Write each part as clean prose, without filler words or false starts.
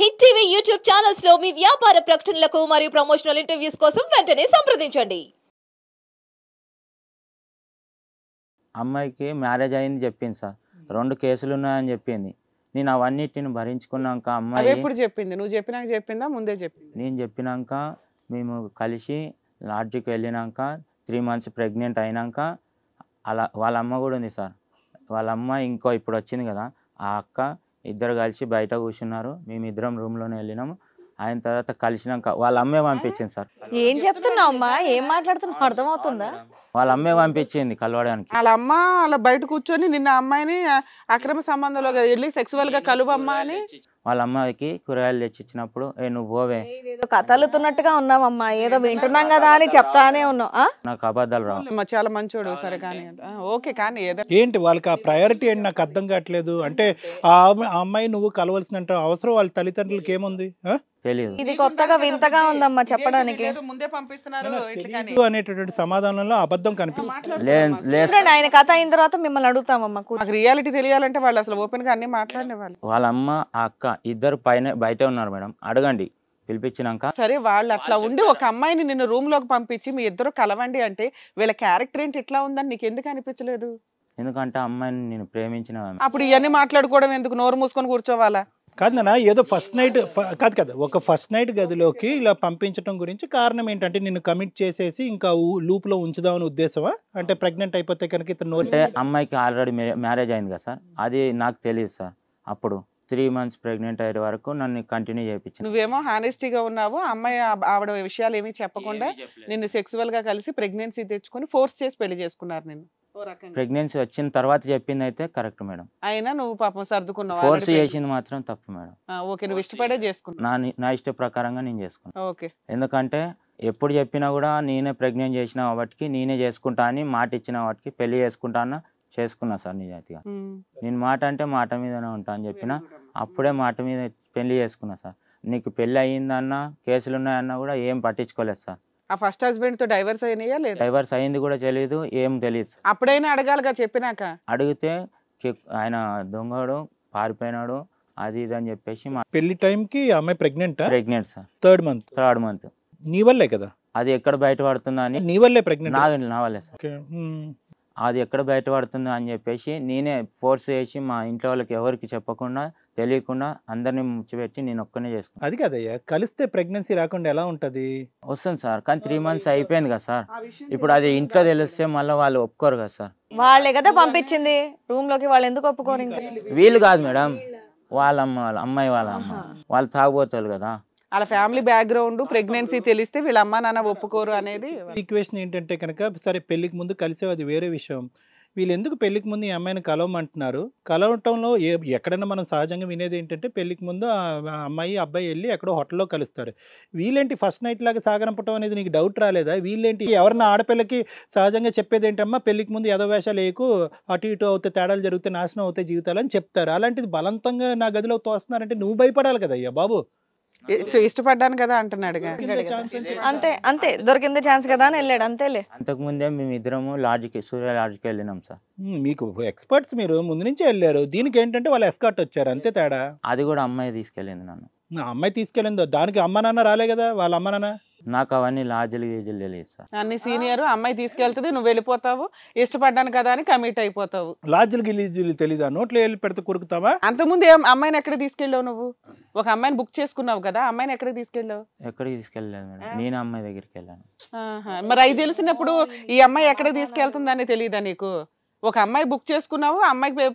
Hit TV YouTube channels లో మీ వ్యాపార ప్రకటనలకు మరియు ప్రమోషనల్ ఇంటర్వ్యూస్ కోసం వెంటనే సంప్రదించండి. అమ్మాయికి మ్యారేజ్ అయింది చెప్పింది సార్. 2 కేసులు ఉన్నాయని చెప్పింది. నేను అవన్నిటిని భరించుకున్నాక అమ్మాయి ఎప్పుడు చెప్పింది? నువ్వు చెప్పినాక చెప్పిందా ముందే చెప్పింది? నేను చెప్పినాక మేము కలిసి లాడ్జికి వెళ్ళినాక 3 months ప్రెగ్నెంట్ అయినాక అలా వాళ్ళ అమ్మ కూడా ఉంది సార్. వాళ్ళ అమ్మ ఇంకో ఇప్పుడు వచ్చింది కదా, ఆ అక్క ఇద్దరు కలిసి బయట కూర్చున్నారు. మేమిద్దరం రూమ్లోనే వెళ్ళినాము. ఆయన తర్వాత కలిసినాక వాళ్ళ అమ్మే పంపించింది సార్. ఏం చెప్తున్నావు అమ్మా? ఏం మాట్లాడుతున్నావు అర్థమవుతుందా? వాళ్ళ అమ్మే పంపించింది కలవడానికి. వాళ్ళ అమ్మ అలా బయట కూర్చొని నిన్న అమ్మాయిని అక్రమ సంబంధంలో వెళ్ళి సెక్సువల్ గా కలువమ్మా అని వాళ్ళ అమ్మాయికి కూరగాయలు తెచ్చిచ్చినప్పుడు నువ్వు పోవే, ఏదో కథలుతున్నట్టుగా ఉన్నావమ్మా. ఏదో వింటున్నాం కదా అని చెప్తానే ఉన్నావు. నాకు అబద్ధాలు రావు. చాలా మంచోడు. సరే కానీ ఓకే, కానీ ఏదో ఏంటి వాళ్ళకి ఆ ప్రయారిటీ ఏంటి నాకు అర్థం కావట్లేదు. అంటే ఆ అమ్మాయి నువ్వు కలవలసిన అవసరం వాళ్ళ తల్లిదండ్రులకి ఏముంది? తెలియదు. ఇది కొత్తగా వింతగా ఉందమ్మా చెప్పడానికి. ముందే పంపిస్తున్నారు తెలీదు అనేటటువంటి సమాధానంలో అబద్ధం కనిపిస్తుంది. లేదు, ఆయన కథ అయిన తర్వాత మిమ్మల్ని అడుగుతామమ్మా. నాకు రియాలిటీ తెలియాలంటే వాళ్ళు అసలు ఓపెన్ గా అన్ని మాట్లాడే వాళ్ళు. వాళ్ళ అమ్మ ఆ అక్క ఇద్దరు బయట ఉన్నారు మేడం, అడగండి పిలిపించినాక. సరే వాళ్ళు అట్లా ఉండి ఒక అమ్మాయిని నిన్ను రూమ్ లోకి పంపించి మీ ఇద్దరు కలవండి అంటే వీళ్ళ క్యారెక్టర్ ఏంటి ఇట్లా ఉందని నీకు ఎందుకు అనిపించలేదు? ఎందుకంటే అమ్మాయిని నేను ప్రేమించిన. అప్పుడు ఇవన్నీ మాట్లాడుకోవడం ఎందుకు? నోరు మూసుకొని కూర్చోవాలా? కాదు నాన్న, ఏదో ఫస్ట్ నైట్ కాదు ఒక ఫస్ట్ నైట్ గదిలోకి ఇలా పంపించడం గురించి కారణం ఏంటంటే నిన్ను కమిట్ చేసేసి ఇంకా లూప్లో ఉంచుదామని ఉద్దేశమా? అంటే ప్రెగ్నెంట్ అయిపోతే కనుక ఇతను అంటే అమ్మాయికి ఆల్రెడీ మ్యారేజ్ అయింది కదా సార్, అది నాకు తెలియదు సార్. అప్పుడు 3 months ప్రెగ్నెంట్ అయ్యే వరకు నన్ను కంటిన్యూ చేయించాను. నువ్వేమో హానెస్టీగా ఉన్నావు, అమ్మాయి ఆవిడ విషయాలు ఏమీ చెప్పకుండా నిన్ను సెక్సువల్ గా కలిసి ప్రెగ్నెన్సీ తెచ్చుకొని ఫోర్స్ చేసి పెళ్లి చేసుకున్నారు నిన్ను. ప్రెగ్నెన్సీ వచ్చిన తర్వాత చెప్పింది అయితే కరెక్ట్ మేడం. అయినా నువ్వు పాపం సర్దుకున్నావు. ఫోర్స్ చేసింది మాత్రం తప్పు మేడం. ఓకే, నువ్వు ఇష్టపడే చేసుకున్నావు. నా ఇష్ట ప్రకారంగా నేను చేసుకున్నాను. ఓకే, ఎందుకంటే ఎప్పుడు చెప్పినా కూడా నేనే ప్రెగ్నెంట్ చేసిన వాటికి నేనే చేసుకుంటా అని మాట ఇచ్చిన వాటికి పెళ్లి చేసుకుంటా అన్న చేసుకున్నా సార్ నిజాయితీగా. నేను మాట అంటే మాట మీదనే ఉంటా అని చెప్పిన, అప్పుడే మాట మీద పెళ్లి చేసుకున్నా సార్. నీకు పెళ్లి అయ్యిందన్నా కేసులు ఉన్నాయన్నా కూడా ఏం పట్టించుకోలేదు సార్. ఆ ఫస్ట్ హస్బెండ్ తో డైవర్స్ అయినాయా లేదా? డైవర్స్ అయింది కూడా తెలియదు, ఏం తెలియదు. అప్పుడైనా అడగాలిగా చెప్పినాక. అడిగితే ఆయన దొంగడు పారిపోయినాడు అది ఇది అని చెప్పేసి పెళ్లి టైంకి అమ్మాయి ప్రెగ్నెంట్ సార్. 3rd month. నీ వల్లే కదా అది ఎక్కడ బయటపడుతుందా అని. నీ వల్లే ప్రెగ్నెంట్? నా వల్లే సార్. అది ఎక్కడ బయటపడుతుందో అని చెప్పేసి నేనే ఫోర్స్ చేసి మా ఇంట్లో వాళ్ళకి ఎవరికి చెప్పకుండా తెలియకుండా అందరినీ ముచ్చిపెట్టి నేను ఒక్కనే చేసుకున్నాను. అది కదయ్యా, కలిస్తే ప్రెగ్నెన్సీ రాకుండా ఎలా ఉంటది? వస్తుంది సార్, కానీ 3 months అయిపోయింది కదా సార్. ఇప్పుడు అది ఇంట్లో తెలిస్తే మళ్ళీ వాళ్ళు ఒప్పుకోరు కదా సార్. వాళ్ళే కదా పంపించింది రూమ్ లోకి, వాళ్ళు ఎందుకు ఒప్పుకోరు? ఇంకా వీళ్ళు కాదు మేడం, వాళ్ళ అమ్మాయి వాళ్ళ అమ్మ వాళ్ళు తాగుబోతారు కదా. వాళ్ళ ఫ్యామిలీ బ్యాక్గ్రౌండ్ ప్రెగ్నెన్సీ తెలిస్తే వీళ్ళ అమ్మ నాన్న ఒప్పుకోరు అనేది ఈక్వేషన్ ఏంటంటే కనుక సరే పెళ్లికి ముందు కలిసే అది వేరే విషయం. వీళ్ళు ఎందుకు పెళ్లికి ముందు ఈ అమ్మాయిని కలవమంటున్నారు? కలవటంలో ఎక్కడైనా మనం సహజంగా వినేది ఏంటంటే పెళ్లికి ముందు అమ్మాయి అబ్బాయి వెళ్ళి ఎక్కడో హోటల్లో కలుస్తారు. వీళ్ళేంటి ఫస్ట్ నైట్ లాగా సాగనంపటం అనేది నీకు డౌట్ రాలేదా? వీళ్ళేంటి ఎవరన్నా ఆడపిల్లకి సహజంగా చెప్పేది ఏంటమ్మా, పెళ్లికి ముందు ఏదో వేషాలు వేయకు, అటు ఇటు అవుతే తేడాలు జరిగితే నాశనం అవుతాయి జీవితాలు అని చెప్తారు. అలాంటిది బలవంతంగా నా గదిలో తోస్తున్నారంటే నువ్వు భయపడాలి కదా అయ్యా బాబు. ఇష్టపడ్డాను కదా అంటున్నాడు. అంతే అంతే, దొరికిందే ఛాన్స్ కదా అని వెళ్ళాడు అంతేలే. అంతకుముందే మేము ఇద్దరము సూర్య లాడ్జ్కి వెళ్ళినాం సార్. మీకు ఎక్స్పర్ట్స్, మీరు ముందు నుంచే వెళ్ళారు. దీనికి ఏంటంటే వాళ్ళు ఎస్కార్ట్ వచ్చారు అంతే తేడా. అది కూడా అమ్మాయి తీసుకెళ్ళింది నన్ను. అమ్మాయి తీసుకెళ్ళిందో దానికి అమ్మ నాన్న రాలే కదా? వాళ్ళ అమ్మ నాన్న నాకు అవన్నీ లాడ్జీలు గీజీలు తెలియదు సార్. అన్ని సీనియర్ అమ్మాయి తీసుకెళ్తుంది, నువ్వు వెళ్ళిపోతావు, ఇష్టపడ్డాను కదా అని కమిట్ అయిపోతావు. లాడ్జీలు గిలీజీలు తెలీదా? నోట్లో వెళ్ళి పెడితే కొరుకుతావా? అంతకుముందు అమ్మాయిని ఎక్కడ తీసుకెళ్ళావు నువ్వు? ఒక అమ్మాయిని బుక్ చేసుకున్నావు కదా, అమ్మాయిని ఎక్కడ తీసుకెళ్ళావు? ఎక్కడికి తీసుకెళ్ళలేదు మేడం, నేను అమ్మాయి దగ్గరికి వెళ్ళాను. మరి అవి తెలిసినప్పుడు ఈ అమ్మాయి ఎక్కడ తీసుకెళ్తుందని తెలియదా నీకు? ఒక అమ్మాయి బుక్ చేసుకున్నావు, అమ్మాయికి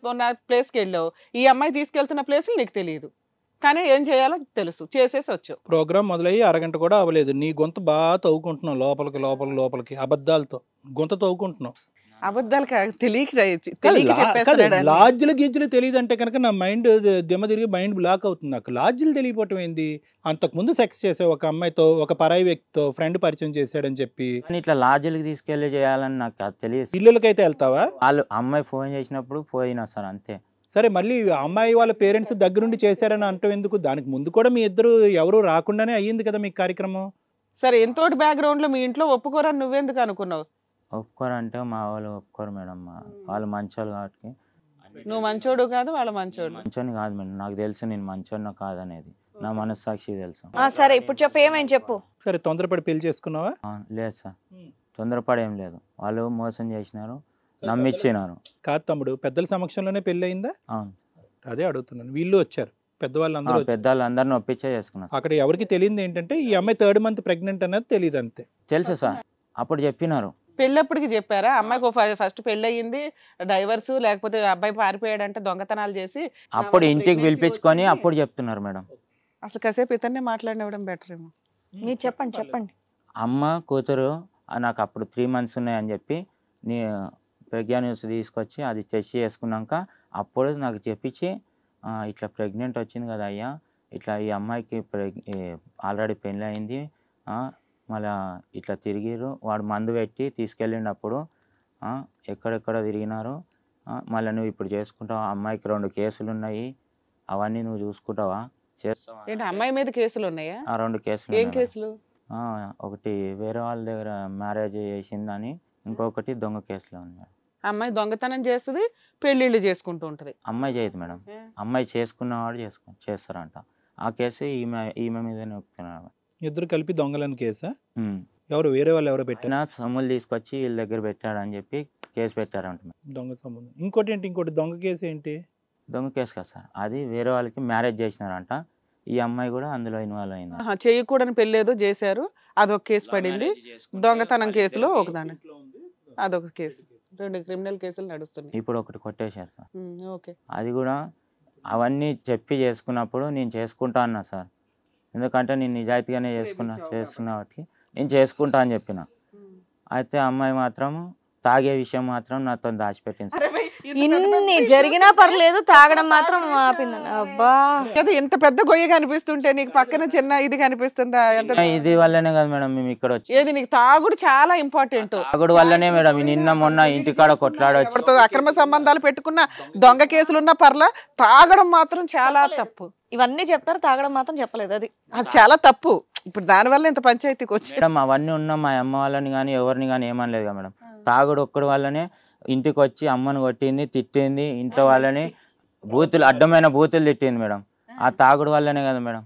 ప్లేస్కి వెళ్ళావు, ఈ అమ్మాయి తీసుకెళ్తున్న ప్లేస్లు నీకు తెలియదు, కానీ ఏం చేయాలో తెలుసు, చేసేసి వచ్చావు. ప్రోగ్రామ్ మొదలయ్యి అరగంట కూడా అవ్వలేదు, నీ గొంతు బాగా తవ్వుకుంటున్నావు లోపలికి అబద్ధాలతో గొంత తవ్వుకుంటున్నావు. అబద్ధాలు తెలియక లాడ్జీలు గీజులు తెలియదు అంటే కనుక నా మైండ్ దిమ్మ తిరిగి మైండ్ బ్లాక్ అవుతుంది. నాకు లాడ్జీలు తెలియపోవటం ఏంది? అంతకుముందు సెక్స్ చేసావు ఒక అమ్మాయితో, ఒక పరాయి వ్యక్తితో ఫ్రెండ్ పరిచయం చేశాడని చెప్పి ఇట్లా లాడ్జీలకి తీసుకెళ్ళి చేయాలని నాకు అది తెలియదు. ఇల్లులకైతే వెళ్తావా? వాళ్ళు అమ్మాయి ఫోన్ చేసినప్పుడు పోయినా సార్ అంతే. సరే, మళ్ళీ అమ్మాయి వాళ్ళ పేరెంట్స్ దగ్గరుండి చేశారని అంటాం ఎందుకు? దానికి ముందు కూడా మీ ఇద్దరు ఎవరు రాకుండానే అయ్యింది కదా మీ కార్యక్రమం. సరే, ఎంతోటి బ్యాక్గ్రౌండ్ లో మీ ఇంట్లో ఒప్పుకోరని నువ్వెందుకు అనుకున్నావు? ఒప్పుకోరంటే మా వాళ్ళు ఒప్పుకోరు మేడం, వాళ్ళు మంచోళ్ళు కాబట్టి. నువ్వు మంచోడు కాదు, వాళ్ళ మంచోడు. మంచోని కాదు మేడం, నాకు తెలుసు నేను మంచోడిన కాదనేది. నా మనస్సాక్షి తెలుసు. సరే ఇప్పుడు చెప్పు, ఏమైంది చెప్పు. సరే తొందరపడి పెళ్లి చేసుకున్నావా? లేదు సార్, తొందరపడి ఏం లేదు. వాళ్ళు మోసం చేసినారు, నమ్మిచ్చినారు. కాదు తమ్ముడు, పెద్దల సమక్షంలోనే పెళ్లి అయిందా? అవును, అదే అడుగుతున్నాను. వీళ్ళు వచ్చారు, పెద్దవాళ్ళందరూ వచ్చారు. పెద్దవాళ్ళందరిని ఒప్పించే చేసుకున్నారు. అక్కడ ఎవరికి తెలియదు ఏంటంటే ఈ అమ్మాయి 3rd month ప్రెగ్నెంట్ అనేది తెలియదు అంతే. తెలుసు సార్, అప్పుడు చెప్పినారు. పెళ్ళప్పటికి చెప్పారా అమ్మాయికి ఫస్ట్ పెళ్ళి అయ్యింది, డైవర్స్ లేకపోతే అబ్బాయి పారిపోయాడంటే దొంగతనాలు చేసి అప్పుడు ఇంటికి పిలిపించుకొని అప్పుడు చెప్తున్నారు మేడం. అసలు కాసేపు ఇతన్నే మాట్లాడినవ్వడం బెటర్ ఏమో. మీరు చెప్పండి. అమ్మ కూతురు నాకు అప్పుడు 3 months ఉన్నాయని చెప్పి నీ ప్రజ్ఞా న్యూస్ తీసుకొచ్చి అది టెస్ట్ చేసుకున్నాక అప్పుడు నాకు చెప్పించి ఇట్లా ప్రెగ్నెంట్ వచ్చింది కదా అయ్యా, ఇట్లా ఈ అమ్మాయికి ఆల్రెడీ పెళ్ళి అయింది, మళ్ళా ఇట్లా తిరిగిరు, వాడు మందు పెట్టి తీసుకెళ్ళినప్పుడు ఎక్కడెక్కడ తిరిగినారు, మళ్ళీ నువ్వు ఇప్పుడు చేసుకుంటావా, అమ్మాయికి 2 కేసులు ఉన్నాయి, అవన్నీ నువ్వు చూసుకుంటావా, చేస్తావా? ఏంటి అమ్మాయి మీద కేసులు ఉన్నాయా? 2 కేసులు. ఏం కేసులు? ఒకటి వేరే వాళ్ళ దగ్గర మ్యారేజ్ చేసిందని, ఇంకొకటి దొంగ కేసులో ఉంది. అమ్మాయి దొంగతనం చేస్తుంది, పెళ్లిళ్ళు చేసుకుంటూ ఉంటది. అమ్మాయి చేయదు మేడం, అమ్మాయి చేసుకున్నవాడు చేస్తారంట. ఆ కేసు ఈమె మీదనే ఒప్పుతున్నారు. ఇద్దరు కలిపి దొంగలని కేసా? ఎవరు వేరే వాళ్ళు ఎవరో పెట్టారు? సొమ్ములు తీసుకొచ్చి వీళ్ళ దగ్గర పెట్టాడని చెప్పి కేసు పెట్టారంట. దొంగ సంబంధం. ఇంకోటి దొంగ కేసు ఏంటి? దొంగ కేసు కదా సార్, అది వేరే వాళ్ళకి మ్యారేజ్ చేసినారంట, ఈ అమ్మాయి కూడా అందులో ఇన్వాల్వ్ అయింది. చేయకూడని పెళ్ళి ఏదో చేశారు, అదొక కేసు పడింది. దొంగతనం కేసులో ఒకదాని, అదొక కేసు. 2 క్రిమినల్ కేసులు నడుస్తున్నాయి. ఇప్పుడు ఒకటి కొట్టేశారు సార్. ఓకే, అది కూడా అవన్నీ చెప్పి చేసుకున్నప్పుడు నేను చేసుకుంటా అన్నా సార్, ఎందుకంటే నేను నిజాయితీగానే చేస్తున్నా వాటికి నేను చేసుకుంటా అని చెప్పిన. అయితే అమ్మాయి మాత్రం తాగే విషయం మాత్రం నాతో దాచిపెట్టింది. ఇన్ని జరిగినా పర్లేదు, తాగడం మాత్రం ఆపిందండి. అబ్బా, ఇంత పెద్ద గొయ్య కనిపిస్తుంటే నీకు పక్కన చిన్న ఇది కనిపిస్తుందా? ఇది వల్లనే కదా మేడం మేము ఇక్కడ వచ్చి. ఏది నీకు తాగుడు చాలా ఇంపార్టెంట్. తాగుడు వల్లనే మేడం నిన్న మొన్న ఇంటికాడ కొట్లాడొచ్చు, అక్రమ సంబంధాలు పెట్టుకున్న దొంగ కేసులున్న పర్ల తాగడం మాత్రం చాలా తప్పు. ఇవన్నీ చెప్తారు, తాగడం మాత్రం చెప్పలేదు. అది చాలా తప్పు. ఇప్పుడు దానివల్ల ఇంత పంచాయతీకి వచ్చి మేడం అవన్నీ ఉన్నా మా అమ్మ వాళ్ళని కానీ ఎవరిని కానీ ఏమనలేదు కదా మేడం. తాగుడు ఒక్కడి వల్లనే ఇంటికి వచ్చి అమ్మను కొట్టింది, తిట్టింది, ఇంట్లో వాళ్ళని అడ్డమైన బూతులు తిట్టింది మేడం. ఆ తాగుడు వల్లనే కదా మేడం.